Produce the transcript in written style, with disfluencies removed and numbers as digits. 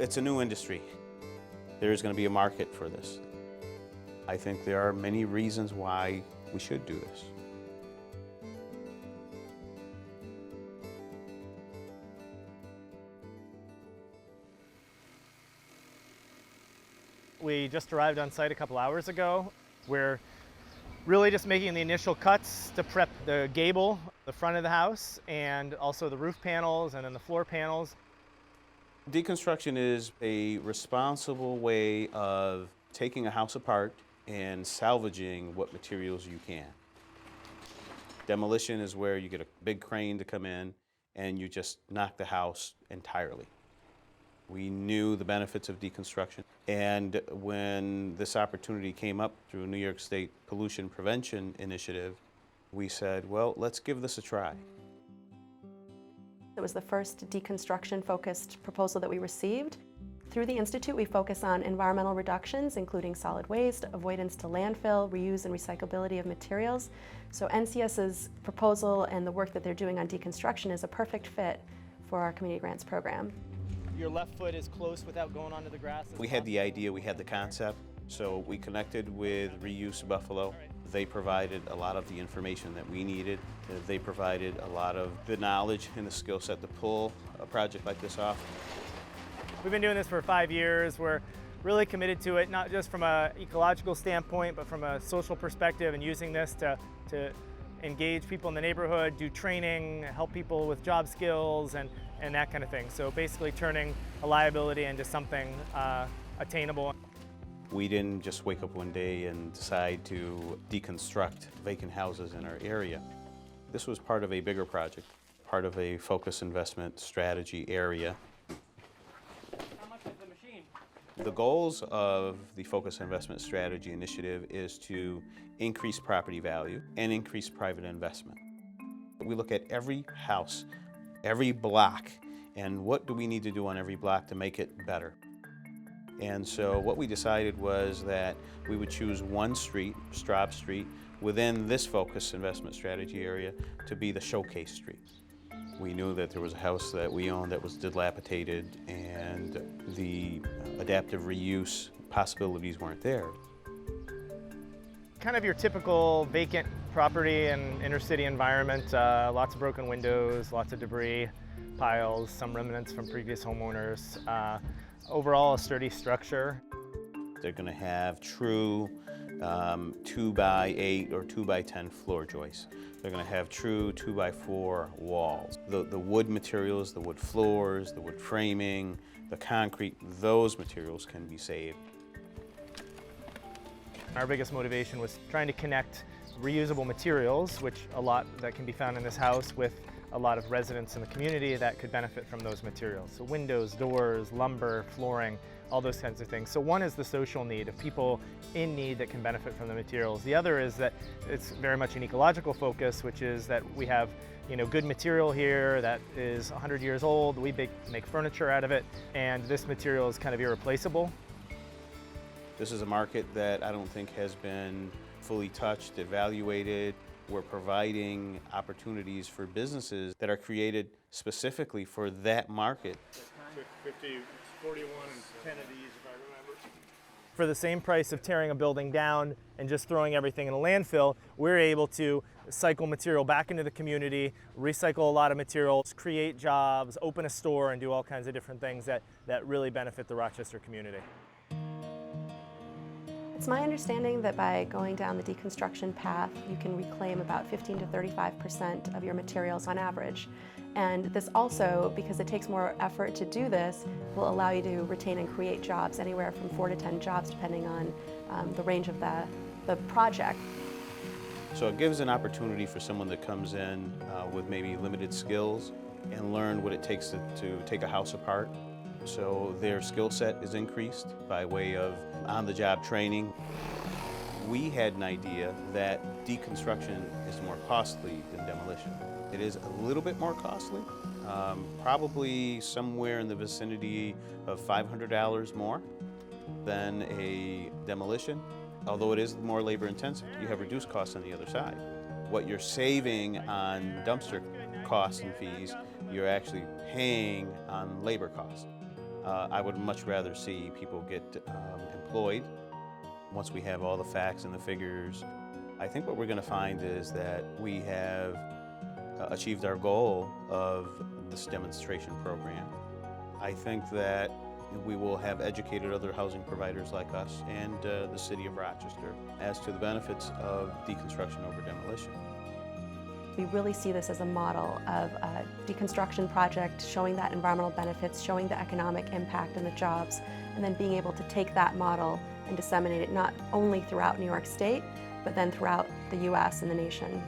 It's a new industry. There is going to be a market for this. I think there are many reasons why we should do this. We just arrived on site a couple hours ago. We're really just making the initial cuts to prep the gable, the front of the house, and also the roof panels and then the floor panels. Deconstruction is a responsible way of taking a house apart and salvaging what materials you can. Demolition is where you get a big crane to come in and you just knock the house entirely. We knew the benefits of deconstruction, and when this opportunity came up through New York State Pollution Prevention Initiative, we said, well, let's give this a try. It was the first deconstruction-focused proposal that we received. Through the Institute, we focus on environmental reductions, including solid waste, avoidance to landfill, reuse and recyclability of materials. So NCS's proposal and the work that they're doing on deconstruction is a perfect fit for our community grants program. Your left foot is close without going onto the grass. We had the idea, we had the concept, so we connected with Reuse Buffalo. They provided a lot of the information that we needed. They provided a lot of the knowledge and the skill set to pull a project like this off. We've been doing this for 5 years. We're really committed to it, not just from an ecological standpoint, but from a social perspective, and using this to engage people in the neighborhood, do training, help people with job skills, and that kind of thing. So basically turning a liability into something attainable. We didn't just wake up one day and decide to deconstruct vacant houses in our area. This was part of a bigger project, part of a focus investment strategy area. How much is the machine? The goals of the Focus Investment Strategy Initiative is to increase property value and increase private investment. We look at every house, every block, and what do we need to do on every block to make it better. And so what we decided was that we would choose one street, Straub Street, within this Focus Investment Strategy area to be the showcase street. We knew that there was a house that we owned that was dilapidated and the adaptive reuse possibilities weren't there. Kind of your typical vacant property and inner city environment, lots of broken windows, lots of debris, piles, some remnants from previous homeowners. Overall, a sturdy structure. They're going to have true 2x8 or 2x10 floor joists. They're going to have true 2x4 walls. The wood materials, the wood floors, the wood framing, the concrete, those materials can be saved. Our biggest motivation was trying to connect reusable materials, which a lot that can be found in this house, with a lot of residents in the community that could benefit from those materials. So windows, doors, lumber, flooring, all those kinds of things. So one is the social need of people in need that can benefit from the materials. The other is that it's very much an ecological focus, which is that we have good material here that is 100 years old. We make furniture out of it, and this material is kind of irreplaceable. This is a market that I don't think has been fully touched, evaluated. We're providing opportunities for businesses that are created specifically for that market. 50, 41 and 10 of these, if I remember. For the same price of tearing a building down and just throwing everything in a landfill, we're able to cycle material back into the community, recycle a lot of materials, create jobs, open a store, and do all kinds of different things that really benefit the Rochester community. It's my understanding that by going down the deconstruction path, you can reclaim about 15 to 35% of your materials on average. And this also, because it takes more effort to do this, will allow you to retain and create jobs, anywhere from 4 to 10 jobs, depending on the range of the project. So it gives an opportunity for someone that comes in with maybe limited skills and learn what it takes to take a house apart. So their skill set is increased by way of on-the-job training. We had an idea that deconstruction is more costly than demolition. It is a little bit more costly, probably somewhere in the vicinity of $500 more than a demolition. Although it is more labor intensive, you have reduced costs on the other side. What you're saving on dumpster costs and fees, you're actually paying on labor costs. I would much rather see people get employed once we have all the facts and the figures. I think what we're going to find is that we have achieved our goal of this demonstration program. I think that we will have educated other housing providers like us and the city of Rochester as to the benefits of deconstruction over demolition. We really see this as a model of a deconstruction project, showing that environmental benefits, showing the economic impact and the jobs, and then being able to take that model and disseminate it not only throughout New York State, but then throughout the U.S. and the nation.